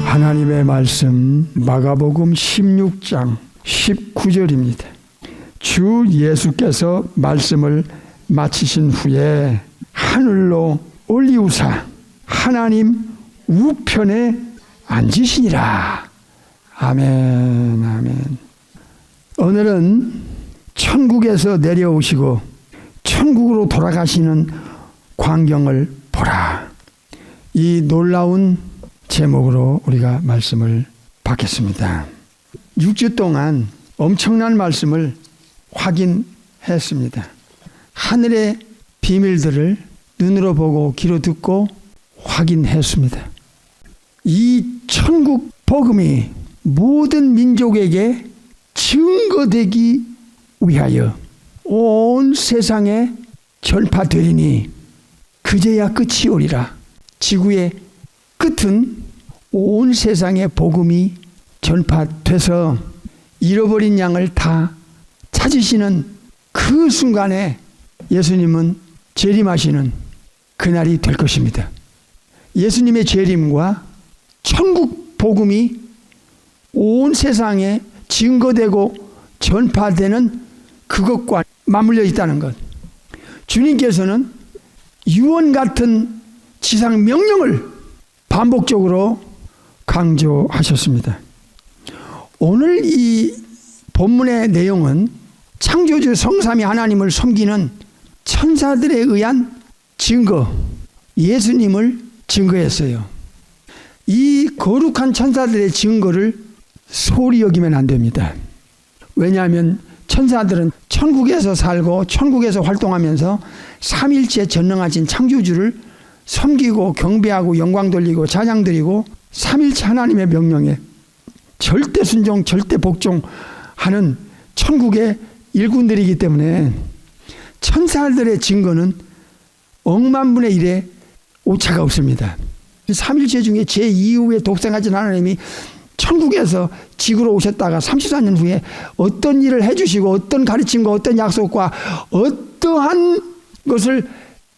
하나님의 말씀 마가복음 16장 19절입니다. 주 예수께서 말씀을 마치신 후에 하늘로 올리우사 하나님 우편에 앉으시니라. 아멘, 아멘. 오늘은 천국에서 내려오시고 천국으로 돌아가시는 광경을 보라. 이 놀라운 제목으로 우리가 말씀을 받겠습니다. 6주 동안 엄청난 말씀을 확인했습니다. 하늘의 비밀들을 눈으로 보고 귀로 듣고 확인했습니다. 이 천국 복음이 모든 민족에게 증거되기 위하여 온 세상에 전파되리니 그제야 끝이 오리라. 지구의 끝은 온 세상에 복음이 전파돼서 잃어버린 양을 다 찾으시는 그 순간에 예수님은 재림하시는 그날이 될 것입니다. 예수님의 재림과 천국 복음이 온 세상에 증거되고 전파되는 그것과 맞물려 있다는 것. 주님께서는 유언 같은 지상 명령을 반복적으로 강조하셨습니다. 오늘 이 본문의 내용은 창조주 성삼위 하나님을 섬기는 천사들에 의한 증거, 예수님을 증거했어요. 이 거룩한 천사들의 증거를 소홀히 여기면 안 됩니다. 왜냐하면 천사들은 천국에서 살고 천국에서 활동하면서 삼일째 전능하신 창조주를 섬기고 경배하고 영광 돌리고 찬양 드리고 삼일체 하나님의 명령에 절대 순종 절대 복종하는 천국의 일꾼들이기 때문에 천사들의 증거는 억만분의 1의 오차가 없습니다. 삼일체 중에 제2후에 독생하신 하나님이 천국에서 지구로 오셨다가 34년 후에 어떤 일을 해주시고 어떤 가르침과 어떤 약속과 어떠한 것을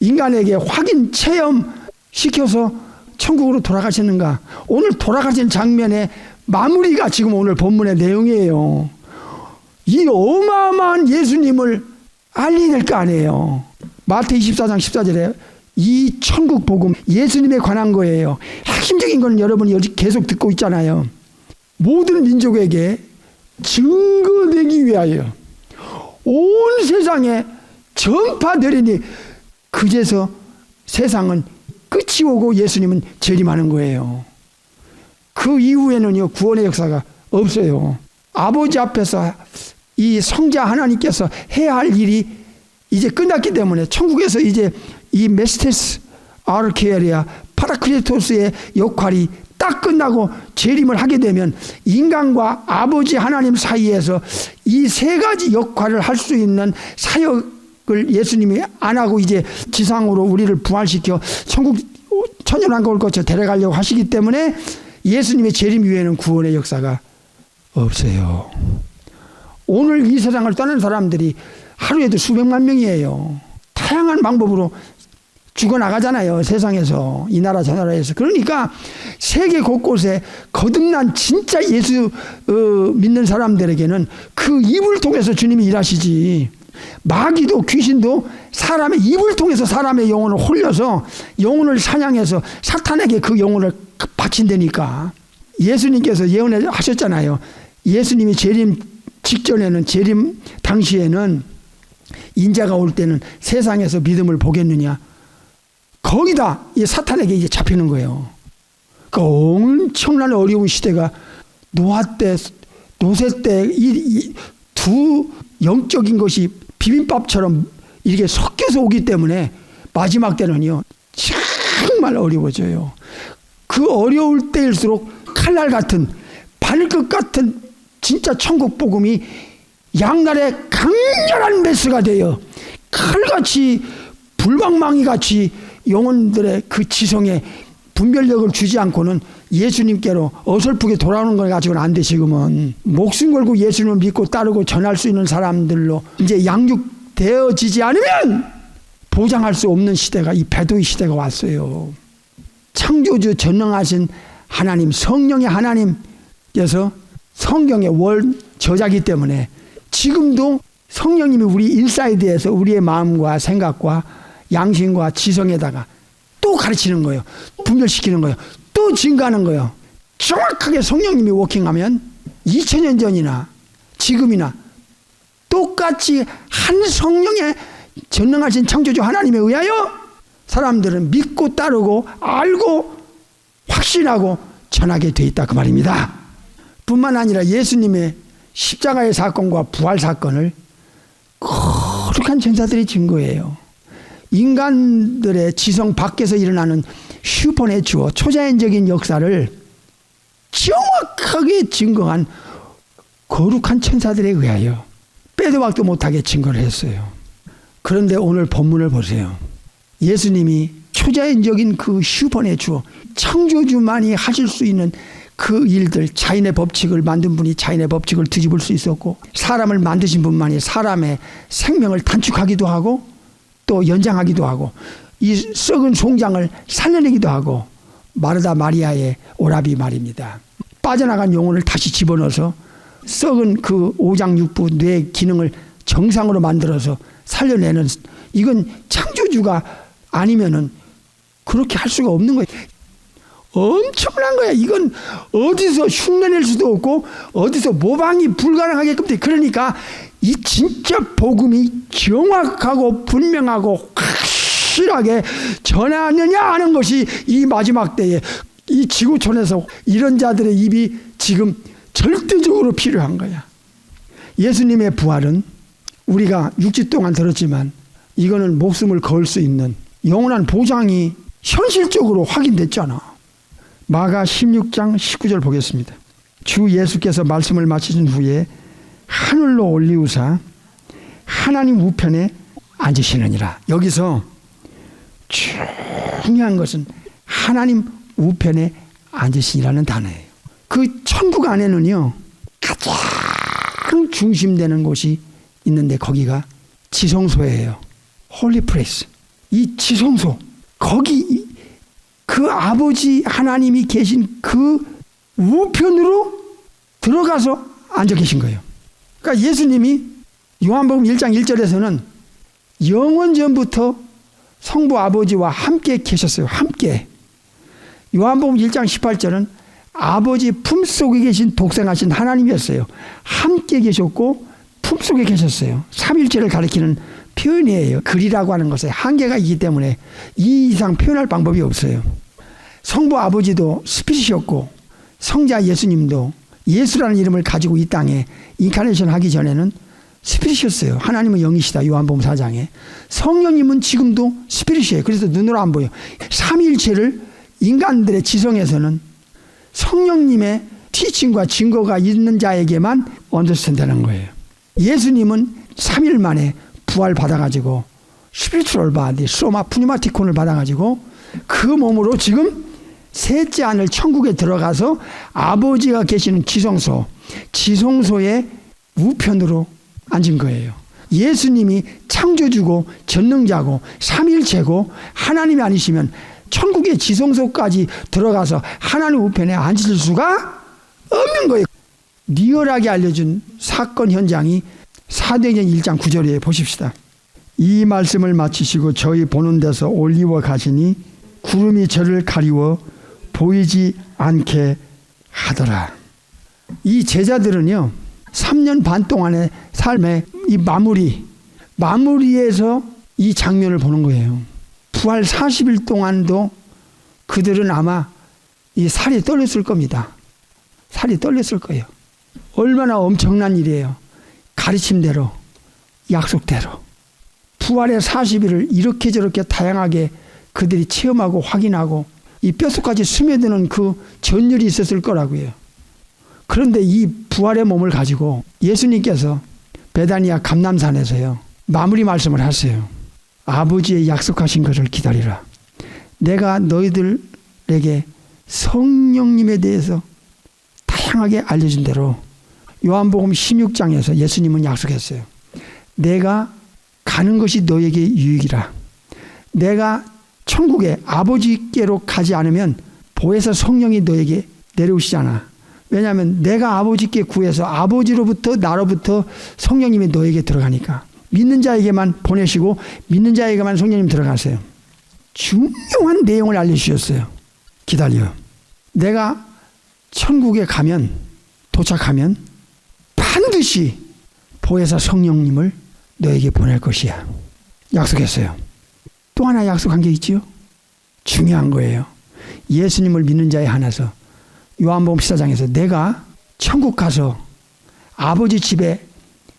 인간에게 확인 체험시켜서 천국으로 돌아가시는가. 오늘 돌아가신 장면의 마무리가 지금 오늘 본문의 내용이에요. 이 어마어마한 예수님을 알려야 될 거 아니에요. 마태 24장 14절에 이 천국 복음 예수님에 관한 거예요. 핵심적인 건 여러분이 계속 듣고 있잖아요. 모든 민족에게 증거되기 위하여 온 세상에 전파되리니 그제서 세상은 끝이 오고 예수님은 재림하는 거예요. 그 이후에는요 구원의 역사가 없어요. 아버지 앞에서 이 성자 하나님께서 해야 할 일이 이제 끝났기 때문에 천국에서 이제 이 메스테스 아르케리아 파라클리토스의 역할이 딱 끝나고 재림을 하게 되면 인간과 아버지 하나님 사이에서 이 세 가지 역할을 할 수 있는 사역을 예수님이 안 하고 이제 지상으로 우리를 부활시켜 천국 천년왕국을 거쳐 데려가려고 하시기 때문에 예수님의 재림 이후에는 구원의 역사가 없어요. 오늘 이 세상을 떠난 사람들이 하루에도 수백만 명이에요. 다양한 방법으로 죽어나가잖아요. 세상에서 이 나라 저 나라에서. 그러니까 세계 곳곳에 거듭난 진짜 예수 믿는 사람들에게는 그 입을 통해서 주님이 일하시지. 마귀도 귀신도 사람의 입을 통해서 사람의 영혼을 홀려서 영혼을 사냥해서 사탄에게 그 영혼을 바친다니까. 예수님께서 예언하셨잖아요. 예수님이 재림 직전에는 재림 당시에는 인자가 올 때는 세상에서 믿음을 보겠느냐. 거의 다 이 사탄에게 이제 잡히는 거예요. 그 엄청난 어려운 시대가 노아 때, 노세 때 이 두 영적인 것이 비빔밥처럼 이렇게 섞여서 오기 때문에 마지막 때는요 정말 어려워져요. 그 어려울 때일수록 칼날 같은 바늘끝 같은 진짜 천국 복음이 양날의 강렬한 메스가 되어 칼같이 불방망이같이 영혼들의 그 지성에 분별력을 주지 않고는 예수님께로 어설프게 돌아오는 걸 가지고는 안 돼. 지금은 목숨 걸고 예수님을 믿고 따르고 전할 수 있는 사람들로 이제 양육되어지지 않으면 보장할 수 없는 시대가, 이 배도의 시대가 왔어요. 창조주 전능하신 하나님, 성령의 하나님께서 성경의 원 저자기 때문에 지금도 성령님이 우리 인사이드에서 우리의 마음과 생각과 양심과 지성에다가 또 가르치는 거예요. 분별시키는 거예요. 또 증가하는 거예요. 정확하게 성령님이 워킹하면 2000년 전이나 지금이나 똑같이 한 성령의 전능하신 창조주 하나님에 의하여 사람들은 믿고 따르고 알고 확신하고 전하게 돼 있다, 그 말입니다. 뿐만 아니라 예수님의 십자가의 사건과 부활 사건을 거룩한 천사들이 증거해요. 인간들의 지성 밖에서 일어나는 슈퍼내추어, 초자연적인 역사를 정확하게 증거한 거룩한 천사들에 의하여 빼도 박도 못하게 증거를 했어요. 그런데 오늘 본문을 보세요. 예수님이 초자연적인 그 슈퍼내추어, 창조주만이 하실 수 있는 그 일들, 자연의 법칙을 만든 분이 자연의 법칙을 뒤집을 수 있었고, 사람을 만드신 분만이 사람의 생명을 단축하기도 하고 또 연장하기도 하고, 이 썩은 송장을 살려내기도 하고, 마르다 마리아의 오라비 말입니다. 빠져나간 영혼을 다시 집어넣어서 썩은 그 오장육부 뇌 기능을 정상으로 만들어서 살려내는, 이건 창조주가 아니면은 그렇게 할 수가 없는 거예요. 엄청난 거야. 이건 어디서 흉내낼 수도 없고 어디서 모방이 불가능하게끔 돼. 그러니까 이 진짜 복음이 정확하고 분명하고 확실하게 전하느냐 하는 것이 이 마지막 때에 이 지구촌에서 이런 자들의 입이 지금 절대적으로 필요한 거야. 예수님의 부활은 우리가 6주 동안 들었지만 이거는 목숨을 걸 수 있는 영원한 보장이 현실적으로 확인됐잖아. 마가 16장 19절 보겠습니다. 주 예수께서 말씀을 마치신 후에 하늘로 올리우사 하나님 우편에 앉으시느니라. 여기서 중요한 것은 하나님 우편에 앉으시니라는 단어예요. 그 천국 안에는요, 가장 중심되는 곳이 있는데 거기가 지성소예요. 홀리 플레이스. 이 지성소, 거기 그 아버지 하나님이 계신 그 우편으로 들어가서 앉아 계신 거예요. 그러니까 예수님이 요한복음 1장 1절에서는 영원 전부터 성부 아버지와 함께 계셨어요. 함께. 요한복음 1장 18절은 아버지 품속에 계신 독생하신 하나님이었어요. 함께 계셨고 품속에 계셨어요. 삼일체를 가리키는 표현이에요. 글이라고 하는 것에 한계가 있기 때문에 이 이상 표현할 방법이 없어요. 성부 아버지도 스피릿이었고 성자 예수님도 예수라는 이름을 가지고 이 땅에 인카네이션 하기 전에는 스피릿이었어요. 하나님은 영이시다. 요한복음 4장에. 성령님은 지금도 스피릿이에요. 그래서 눈으로 안 보여. 삼위일체를 인간들의 지성에서는 성령님의 티칭과 증거가 있는 자에게만 언더스탠드하는 거예요. 예수님은 3일 만에 부활 받아가지고 스피리추얼 바디 소마 푸니마티콘을 받아가지고 그 몸으로 지금 셋째 하늘 천국에 들어가서 아버지가 계시는 지성소의 우편으로 앉은 거예요. 예수님이 창조주고 전능자고 삼일체고 하나님이 아니시면 천국의 지성소까지 들어가서 하나님 우편에 앉을 수가 없는 거예요. 리얼하게 알려준 사건 현장이 사도행전 1장 9절에 보십시다. 이 말씀을 마치시고 저희 보는 데서 올리워 가시니 구름이 저를 가리워 보이지 않게 하더라. 이 제자들은요, 3년 반 동안의 삶의 이 마무리에서 이 장면을 보는 거예요. 부활 40일 동안도 그들은 아마 이 살이 떨렸을 겁니다. 살이 떨렸을 거예요. 얼마나 엄청난 일이에요. 가르침대로, 약속대로. 부활의 40일을 이렇게 저렇게 다양하게 그들이 체험하고 확인하고 이 뼛속까지 스며드는 그 전율이 있었을 거라고요. 그런데 이 부활의 몸을 가지고 예수님께서 베다니아 감람산에서요, 마무리 말씀을 하세요. 아버지의 약속하신 것을 기다리라. 내가 너희들 제자들에게 성령님에 대해서 다양하게 알려준 대로 요한복음 16장에서 예수님은 약속했어요. 내가 가는 것이 너에게 유익이라. 내가 천국에 아버지께로 가지 않으면 보혜사 성령이 너에게 내려오시잖아. 왜냐하면 내가 아버지께 구해서 아버지로부터 나로부터 성령님이 너에게 들어가니까. 믿는 자에게만 보내시고 믿는 자에게만 성령님 들어가세요. 중요한 내용을 알려주셨어요. 기다려. 내가 천국에 가면, 도착하면 반드시 보혜사 성령님을 너에게 보낼 것이야. 약속했어요. 또 하나 약속한 게 있지요. 중요한 거예요. 예수님을 믿는 자에 한해서 요한복음 14장에서 내가 천국 가서 아버지 집에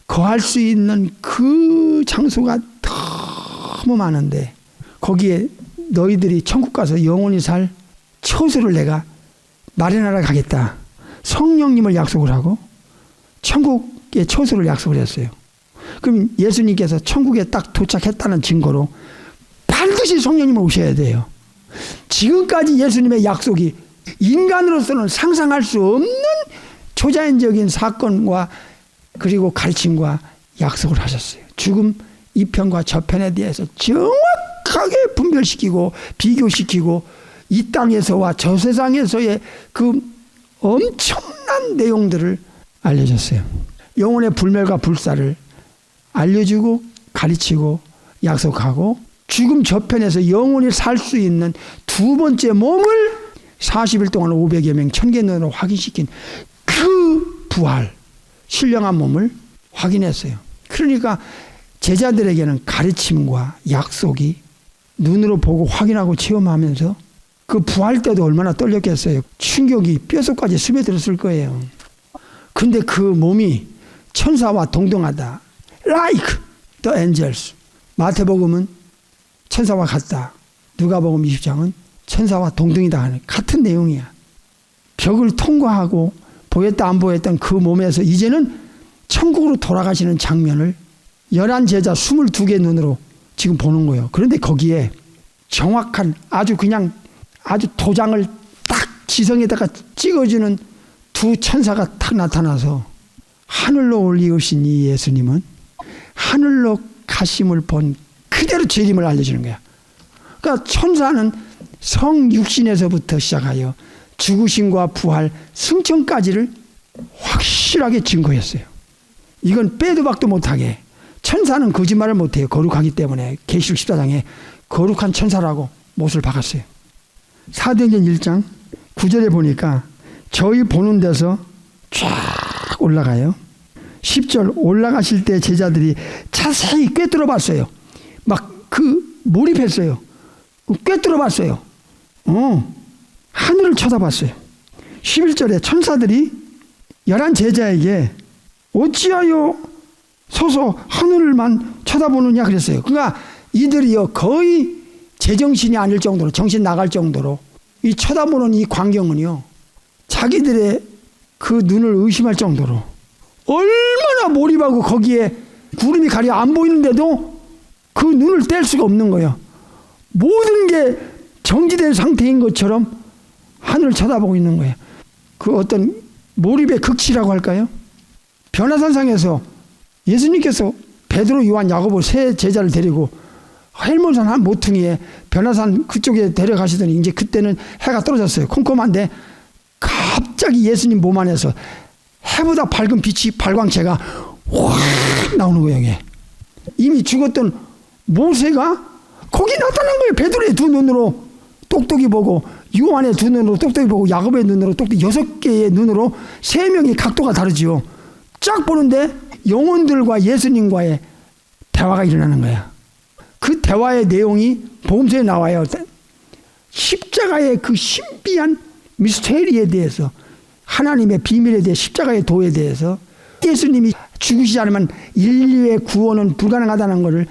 거할 수 있는 그 장소가 너무 많은데 거기에 너희들이 천국 가서 영원히 살 처소를 내가 마련하러 가겠다. 성령님을 약속을 하고 천국의 처소를 약속을 했어요. 그럼 예수님께서 천국에 딱 도착했다는 증거로 반드시 성령님을 오셔야 돼요. 지금까지 예수님의 약속이 인간으로서는 상상할 수 없는 초자연적인 사건과 그리고 가르침과 약속을 하셨어요. 죽음 이편과 저편에 대해서 정확하게 분별시키고 비교시키고 이 땅에서와 저 세상에서의 그 엄청난 내용들을 알려줬어요. 영혼의 불멸과 불사를 알려주고 가르치고 약속하고 죽음 저편에서 영원히 살 수 있는 두 번째 몸을 40일 동안 500여 명 1000개 눈으로 확인시킨 그 부활 신령한 몸을 확인했어요. 그러니까 제자들에게는 가르침과 약속이 눈으로 보고 확인하고 체험하면서 그 부활 때도 얼마나 떨렸겠어요. 충격이 뼛속까지 스며들었을 거예요. 근데 그 몸이 천사와 동등하다. Like the angels. 마태복음은 천사와 같다. 누가복음 20장은 천사와 동등이다 하는 같은 내용이야. 벽을 통과하고 보였다 안 보였던 그 몸에서 이제는 천국으로 돌아가시는 장면을 11제자 22개 눈으로 지금 보는 거예요. 그런데 거기에 정확한 아주 도장을 딱 지성에다가 찍어주는 두 천사가 탁 나타나서 하늘로 올리우신 이 예수님은 하늘로 가심을 본 그대로 재림을 알려주는 거야. 그러니까 천사는 성육신에서부터 시작하여 죽으심과 부활, 승천까지를 확실하게 증거했어요. 이건 빼도 박도 못하게. 천사는 거짓말을 못해요. 거룩하기 때문에 계시록 14장에 거룩한 천사라고 못을 박았어요. 사도행전 1장 9절에 보니까 저희 보는 데서 쫙 올라가요. 10절 올라가실 때 제자들이 자세히 꿰뚫어 봤어요. 막 몰입했어요. 꿰뚫어 봤어요. 하늘을 쳐다봤어요. 11절에 천사들이 11제자에게 어찌하여 서서 하늘만 쳐다보느냐 그랬어요. 그러니까 이들이요 거의 제정신이 아닐 정도로 정신 나갈 정도로 이 쳐다보는 이 광경은요 자기들의 그 눈을 의심할 정도로 얼마나 몰입하고 거기에 구름이 가려 안 보이는데도 그 눈을 뗄 수가 없는 거예요. 모든 게 정지된 상태인 것처럼 하늘을 쳐다보고 있는 거예요. 그 어떤 몰입의 극치라고 할까요? 변화산상에서 예수님께서 베드로, 요한, 야고보 세 제자를 데리고 헬몬산 한 모퉁이에 변화산 그쪽에 데려가시더니 이제 그때는 해가 떨어졌어요. 컴컴한데 갑자기 예수님 몸 안에서 해보다 밝은 빛이 발광체가 확 나오는 거예요. 이게. 이미 죽었던 모세가 거기 나타난 거예요. 베드로의 두 눈으로 똑똑히 보고 요한의 두 눈으로 똑똑히 보고 야고보의 눈으로 똑똑히 6개의 눈으로 3명이 각도가 다르지요. 쫙 보는데 영혼들과 예수님과의 대화가 일어나는 거야. 그 대화의 내용이 복음서에 나와요. 십자가의 그 신비한 미스테리에 대해서 하나님의 비밀에 대해 십자가의 도에 대해서 예수님이 죽으시지 않으면 인류의 구원은 불가능하다는 것을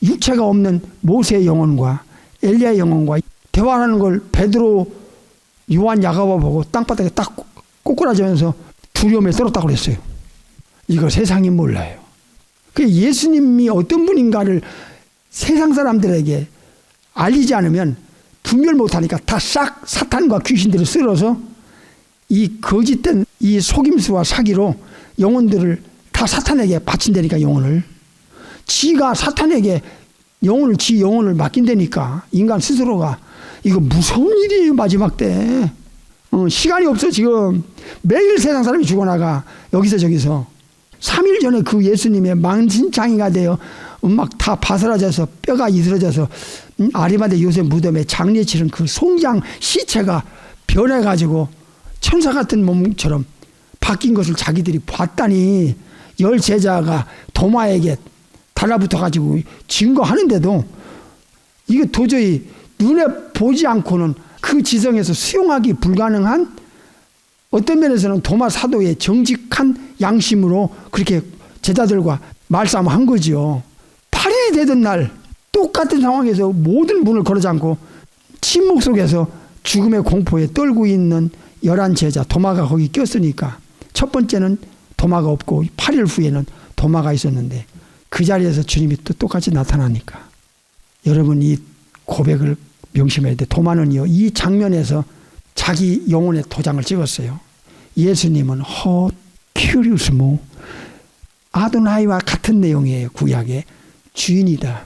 육체가 없는 모세의 영혼과 엘리야의 영혼과 대화하는 걸 베드로, 요한, 야고보 보고 땅바닥에 딱 꼬꾸라지면서 두려움에 떨었다고 그랬어요. 이거 세상이 몰라요. 그 예수님이 어떤 분인가를 세상 사람들에게 알리지 않으면 분별 못하니까 다 싹 사탄과 귀신들을 쓸어서 이 거짓된 이 속임수와 사기로 영혼들을 다 사탄에게 바친다니까. 영혼을 지가 사탄에게 지 영혼을 맡긴다니까. 인간 스스로가. 이거 무서운 일이에요. 마지막 때 시간이 없어. 지금 매일 세상 사람이 죽어나가. 여기서 저기서 3일 전에 그 예수님의 만신창이가 되어 막 다 바스라져서 뼈가 이스러져서 아리마대 요셉 무덤에 장례 치른 그 송장 시체가 변해가지고 천사 같은 몸처럼 바뀐 것을 자기들이 봤다니, 10 제자가 도마에게 달라붙어가지고 증거하는데도 이거 도저히 눈에 보지 않고는 그 지성에서 수용하기 불가능한, 어떤 면에서는 도마 사도의 정직한 양심으로 그렇게 제자들과 말싸움한 거죠. 8일이 되던 날 똑같은 상황에서 모든 문을 걸어잠고 침묵 속에서 죽음의 공포에 떨고 있는 11 제자, 도마가 거기 꼈으니까 첫 번째는 도마가 없고 8일 후에는 도마가 있었는데 그 자리에서 주님이 또 똑같이 나타나니까 여러분 이 고백을 명심해야 돼. 도마는요, 이 장면에서 자기 영혼의 도장을 찍었어요. 예수님은 큐리우스모 아도나이와 같은 내용이에요. 구약의 주인이다.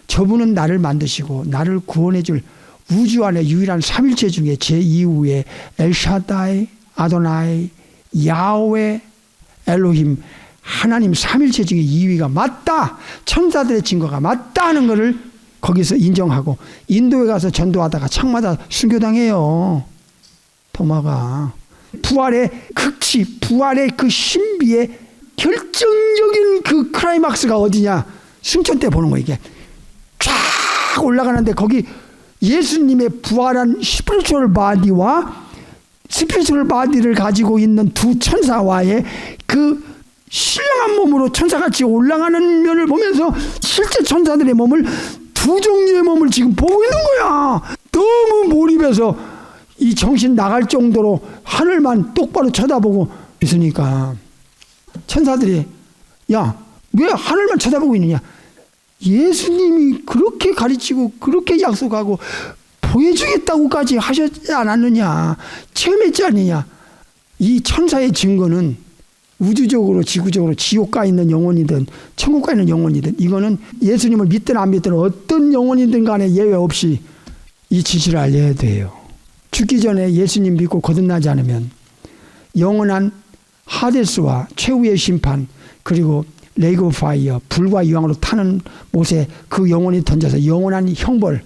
저분은 나를 만드시고 나를 구원해 줄 우주 안에 유일한 삼일체 중에 제2위의 엘샤다이, 아도나이, 야훼, 엘로힘, 하나님 삼일체 중에 2위가 맞다. 천사들의 증거가 맞다는 것을 거기서 인정하고 인도에 가서 전도하다가 창마다 순교당해요. 도마가. 부활의 극치, 부활의 그 신비의 결정적인 그 클라이막스가 어디냐? 승천 때 보는 거. 이게 쫙 올라가는데 거기 예수님의 부활한 스피리추얼 바디와 스피리추얼 바디를 가지고 있는 두 천사와의 그 신령한 몸으로 천사같이 올라가는 면을 보면서 실제 천사들의 몸을, 두 종류의 몸을 지금 보고 있는 거야. 너무 몰입해서 이 정신 나갈 정도로 하늘만 똑바로 쳐다보고 있으니까 천사들이 야, 왜 하늘만 쳐다보고 있느냐? 예수님이 그렇게 가르치고 그렇게 약속하고 보여주겠다고까지 하셨지 않았느냐? 체험했지 않느냐? 이 천사의 증거는 우주적으로 지구적으로 지옥 가 있는 영혼이든 천국 가 있는 영혼이든, 이거는 예수님을 믿든 안 믿든 어떤 영혼이든 간에 예외 없이 이 진실을 알려야 돼요. 죽기 전에 예수님 믿고 거듭나지 않으면 영원한 하데스와 최후의 심판, 그리고 레이그 오브 파이어, 불과 유황으로 타는 못에 그 영혼이 던져서 영원한 형벌,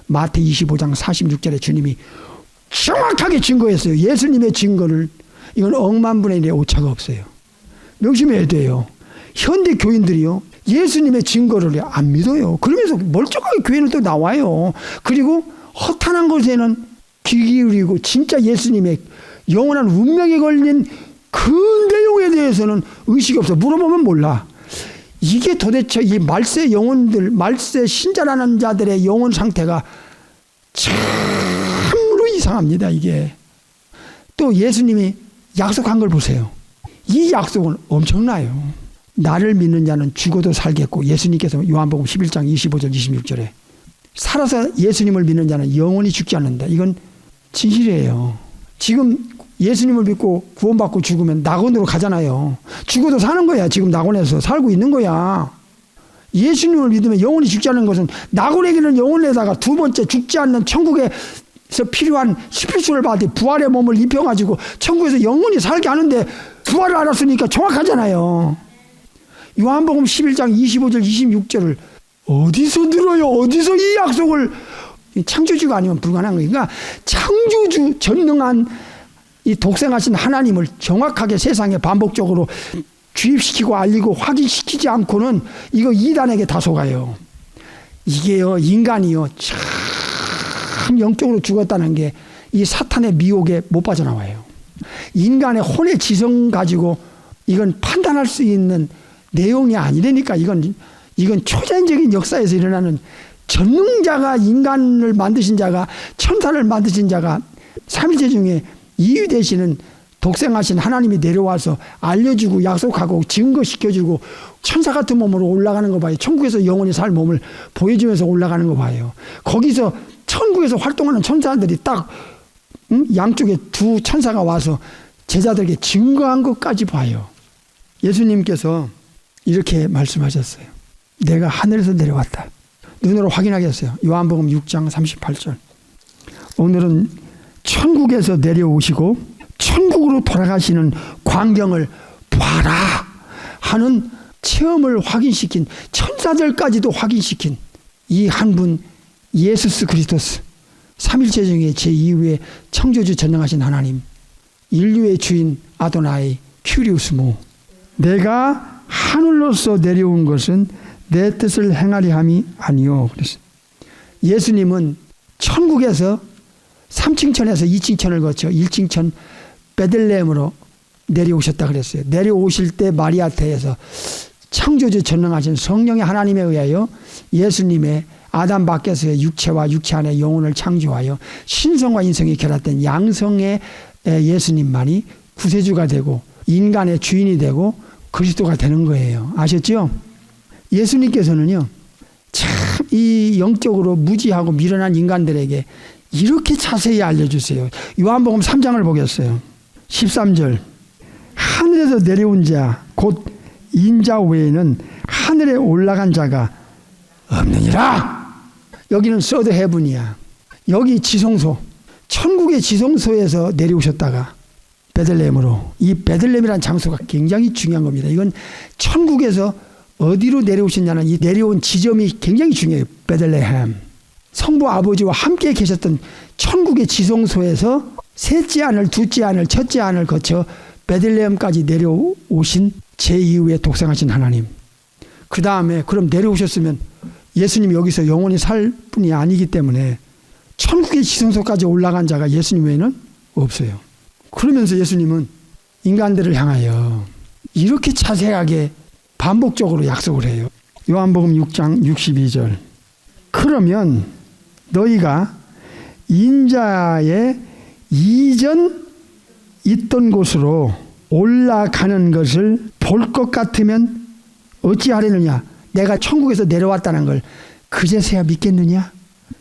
마태 25장 46절에 주님이 정확하게 증거했어요. 예수님의 증거를. 이건 억만분의 1의 오차가 없어요. 명심해야 돼요. 현대 교인들이요, 예수님의 증거를 안 믿어요. 그러면서 멀쩡하게 교회는 또 나와요. 그리고 허탄한 것에는 귀 기울이고 진짜 예수님의 영원한 운명에 걸린 그 내용에 대해서는 의식이 없어. 물어보면 몰라. 이게 도대체 이 말세 영혼들, 말세 신자라는 자들의 영혼 상태가 참으로 이상합니다. 이게 또 예수님이 약속한 걸 보세요. 이 약속은 엄청나요. 나를 믿는 자는 죽어도 살겠고, 예수님께서 요한복음 11장 25절 26절에 살아서 예수님을 믿는 자는 영원히 죽지 않는다. 이건 진실이에요. 지금 예수님을 믿고 구원받고 죽으면 낙원으로 가잖아요. 죽어도 사는 거야. 지금 낙원에서 살고 있는 거야. 예수님을 믿으면 영원히 죽지 않는 것은 낙원에게는 영혼에다가 두 번째 죽지 않는 천국에서 필요한 스피리추얼 바디, 부활의 몸을 입혀가지고 천국에서 영원히 살게 하는데 부활을 알았으니까 정확하잖아요. 요한복음 11장 25절 26절을 어디서 들어요? 어디서 이 약속을? 창조주가 아니면 불가능한 거예요. 그러니까 창조주 전능한 이 독생하신 하나님을 정확하게 세상에 반복적으로 주입시키고 알리고 확인시키지 않고는 이거 이단에게 다 속아요. 이게요, 인간이요, 참 영적으로 죽었다는 게 이 사탄의 미혹에 못 빠져나와요. 인간의 혼의 지성 가지고 이건 판단할 수 있는 내용이 아니라니까. 이건 초자연적인 역사에서 일어나는 전능자가, 인간을 만드신 자가, 천사를 만드신 자가, 삼일체 중에 2위 되시는 독생하신 하나님이 내려와서 알려주고 약속하고 증거시켜주고 천사 같은 몸으로 올라가는 거 봐요. 천국에서 영원히 살 몸을 보여주면서 올라가는 거 봐요. 거기서 천국에서 활동하는 천사들이 딱 양쪽에 두 천사가 와서 제자들에게 증거한 것까지 봐요. 예수님께서 이렇게 말씀하셨어요. 내가 하늘에서 내려왔다. 눈으로 확인하겠어요. 요한복음 6장 38절. 오늘은 천국에서 내려오시고 천국으로 돌아가시는 광경을 봐라 하는 체험을 확인시킨, 천사들까지도 확인시킨 이 한 분 예수스 그리스도스, 삼일체 중에 제2위의 창조주 전능하신 하나님, 인류의 주인 아도나이 큐리우스모. 내가 하늘로서 내려온 것은 내 뜻을 행하리 함이 아니요. 그래서 예수님은 천국에서 3층천에서 2층천을 거쳐 1층천 베들레헴으로 내려오셨다 그랬어요. 내려오실 때 마리아태에서 창조주 전능하신 성령의 하나님에 의하여 예수님의 아담 밖에서의 육체와 육체 안에 영혼을 창조하여 신성과 인성이 결합된 양성의 예수님만이 구세주가 되고 인간의 주인이 되고 그리스도가 되는 거예요. 아셨죠? 예수님께서는요, 참 이 영적으로 무지하고 미련한 인간들에게 이렇게 자세히 알려주세요. 요한복음 3장을 보겠어요. 13절. 하늘에서 내려온 자 곧 인자 외에는 하늘에 올라간 자가 없느니라. 여기는 서드 헤븐이야. 여기 지성소, 천국의 지성소에서 내려오셨다가 베들레헴으로, 이 베들레헴이라는 장소가 굉장히 중요한 겁니다. 이건 천국에서 어디로 내려오셨냐는 이 내려온 지점이 굉장히 중요해요. 베들레헴. 성부 아버지와 함께 계셨던 천국의 지성소에서 셋째 안을, 둘째 안을, 첫째 안을 거쳐 베들레헴까지 내려오신 제2위의 독생하신 하나님. 그 다음에 그럼 내려오셨으면 예수님 여기서 영원히 살 분이 아니기 때문에 천국의 지성소까지 올라간 자가 예수님 외에는 없어요. 그러면서 예수님은 인간들을 향하여 이렇게 자세하게 반복적으로 약속을 해요. 요한복음 6장 62절. 그러면 너희가 인자의 이전 있던 곳으로 올라가는 것을 볼 것 같으면 어찌하려느냐. 내가 천국에서 내려왔다는 걸 그제서야 믿겠느냐.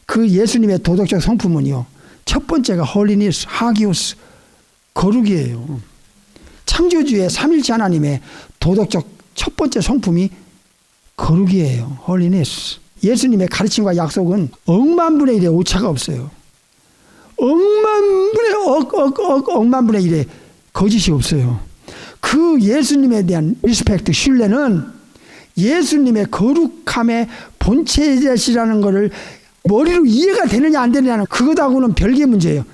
그 예수님의 도덕적 성품은요, 첫 번째가 홀리니스, 하기오스, 거룩이에요. 창조주의 삼일체 하나님의 도덕적 첫 번째 성품이 거룩이에요. 홀리니스. 예수님의 가르침과 약속은 억만분의 1의 오차가 없어요. 억만분의 1의 거짓이 없어요. 그 예수님에 대한 리스펙트, 신뢰는 예수님의 거룩함의 본체이시라는 것을 머리로 이해가 되느냐 안 되느냐는 그것하고는 별개의 문제예요.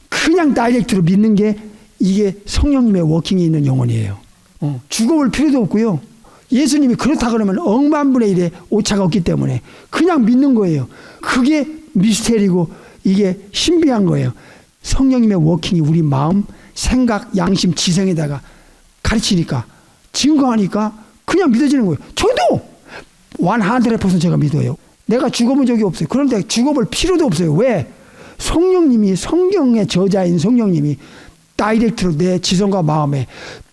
그냥 다이렉트로 믿는 게 이게 성령님의 워킹이 있는 영혼이에요. 죽어볼 필요도 없고요. 예수님이 그렇다 그러면 억만분의 1의 오차가 없기 때문에 그냥 믿는 거예요. 그게 미스테리고 이게 신비한 거예요. 성령님의 워킹이 우리 마음, 생각, 양심, 지성에다가 가르치니까, 증거하니까 그냥 믿어지는 거예요. 저도 100% 제가 믿어요. 내가 죽어본 적이 없어요. 그런데 죽어볼 필요도 없어요. 왜? 성령님이, 성경의 저자인 성령님이 다이렉트로 내 지성과 마음에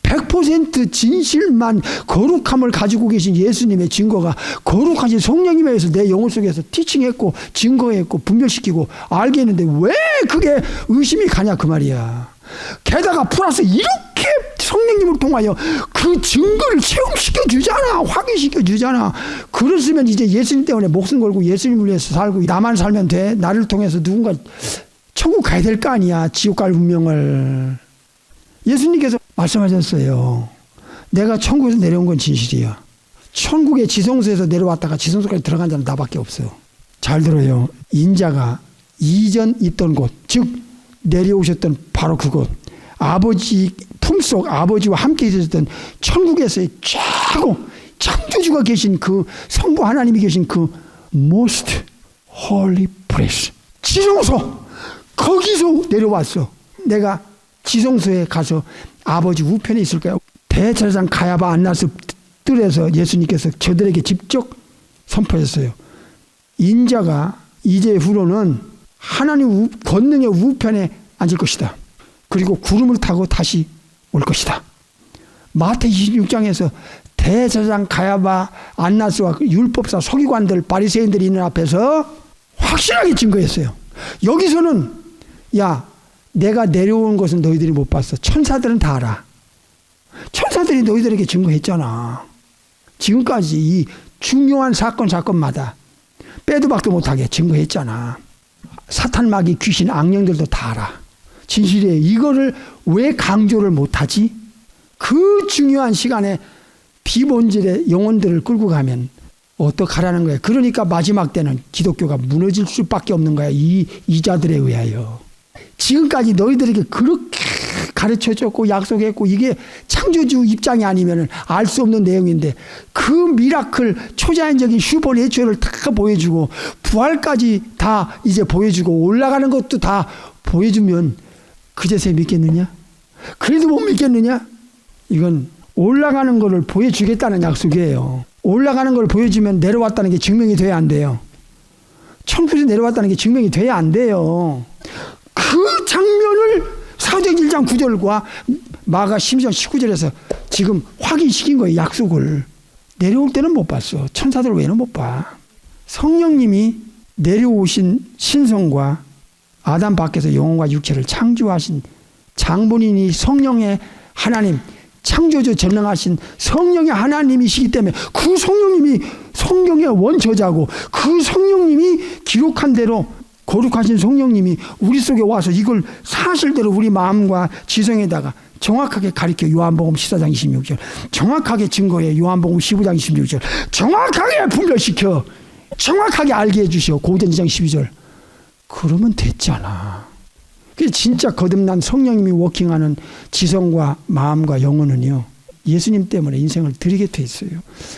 100% 진실만 거룩함을 가지고 계신 예수님의 증거가 거룩하신 성령님에 의해서 내 영혼 속에서 티칭했고 증거했고 분별시키고 알게 했는데 왜 그게 의심이 가냐 그 말이야. 게다가 플러스 이렇게 성령님을 통하여 그 증거를 체험시켜 주잖아. 확인시켜 주잖아. 그랬으면 이제 예수님 때문에 목숨 걸고 예수님을 위해서 살고 나만 살면 돼. 나를 통해서 누군가 천국 가야 될 거 아니야. 지옥 갈 운명을. 예수님께서 말씀하셨어요. 내가 천국에서 내려온 건 진실이야. 천국의 지성소에서 내려왔다가 지성소까지 들어간 자는 나밖에 없어요. 잘 들어요. 인자가 이전 있던 곳, 즉 내려오셨던 바로 그곳, 아버지 품속 아버지와 함께 있었던 천국에서의 최고 창조주가 계신 그 성부 하나님이 계신 그 most holy place, 지성소, 거기서 내려왔어. 내가 지성소에 가서 아버지 우편에 있을 거야. 대제사장 가야바 안나스 뜰에서 예수님께서 저들에게 직접 선포했어요. 인자가 이제 후로는 하나님 권능의 우편에 앉을 것이다. 그리고 구름을 타고 다시 올 것이다. 마태 26장에서 대제사장 가야바 안나스와 율법사 서기관들 바리새인들이 있는 앞에서 확실하게 증거했어요. 여기서는 야, 내가 내려오는 것은 너희들이 못 봤어. 천사들은 다 알아. 천사들이 너희들에게 증거했잖아. 지금까지 이 중요한 사건마다 빼도 박도 못하게 증거했잖아. 사탄, 마귀, 귀신, 악령들도 다 알아. 진실이에요. 이거를 왜 강조를 못하지? 그 중요한 시간에 비본질의 영혼들을 끌고 가면 어떡하라는 거야. 그러니까 마지막 때는 기독교가 무너질 수밖에 없는 거야. 이 이자들에 의하여. 지금까지 너희들에게 그렇게 가르쳐줬고 약속했고 이게 창조주 입장이 아니면 알 수 없는 내용인데 그 미라클 초자연적인 슈퍼내추럴을 다 보여주고 부활까지 다 이제 보여주고 올라가는 것도 다 보여주면 그제서야 믿겠느냐? 그래도 못 믿겠느냐? 이건 올라가는 거를 보여주겠다는 약속이에요. 올라가는 걸 보여주면 내려왔다는 게 증명이 돼야 안 돼요. 천국에서 내려왔다는 게 증명이 돼야 안 돼요. 그 장면을 사도행 1장 9절과 마가 12장 19절에서 지금 확인시킨 거예요. 약속을. 내려올 때는 못 봤어. 천사들 외에는 못 봐. 성령님이 내려오신 신성과 아담 밖에서 영혼과 육체를 창조하신 장본인이 성령의 하나님, 창조주 전능하신 성령의 하나님이시기 때문에 그 성령님이 성경의 원저자고 그 성령님이 기록한 대로 거룩하신 성령님이 우리 속에 와서 이걸 사실대로 우리 마음과 지성에다가 정확하게 가르쳐 요한복음 14장 26절 정확하게 증거해 요한복음 15장 26절 정확하게 분별시켜 정확하게 알게 해주시오 고전 2장 12절 그러면 됐잖아. 그게 진짜 거듭난 성령님이 워킹하는 지성과 마음과 영혼은요 예수님 때문에 인생을 드리게 돼 있어요.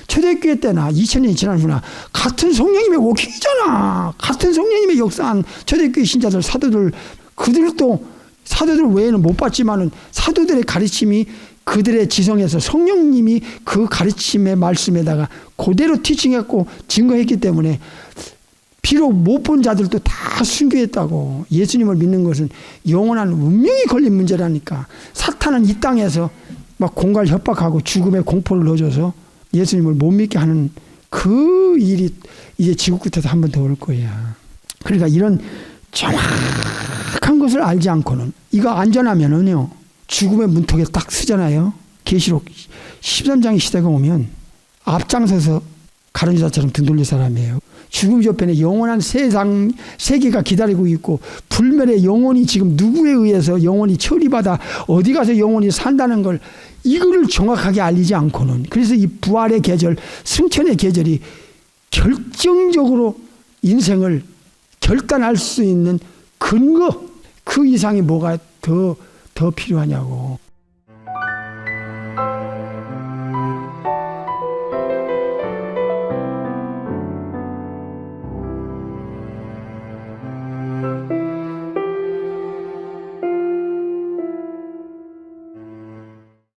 초대교회 때나 2000년이 지난 후나 같은 성령님의 워킹이잖아. 같은 성령님의 역사한 초대교회 신자들 사도들 그들도 사도들 외에는 못 봤지만은 사도들의 가르침이 그들의 지성에서 성령님이 그 가르침의 말씀에다가 그대로 티칭했고 증거했기 때문에 비록 못 본 자들도 다 순교했다고. 예수님을 믿는 것은 영원한 운명이 걸린 문제라니까. 사탄은 이 땅에서 막 공갈 협박하고 죽음의 공포를 넣어줘서 예수님을 못 믿게 하는 그 일이 이제 지구 끝에서 한 번 더 올 거야. 그러니까 이런 정확한 것을 알지 않고는 이거 안전하면은요 죽음의 문턱에 딱 쓰잖아요. 계시록 13장의 시대가 오면 앞장서서 가룟유다처럼 등 돌릴 사람이에요. 죽음 저편에 영원한 세계가 기다리고 있고 불멸의 영혼이 지금 누구에 의해서 영혼이 처리받아 어디 가서 영혼이 산다는 걸 이거를 정확하게 알리지 않고는 그래서 이 부활의 계절 승천의 계절이 결정적으로 인생을 결단할 수 있는 근거 그 이상이 뭐가 더 필요하냐고.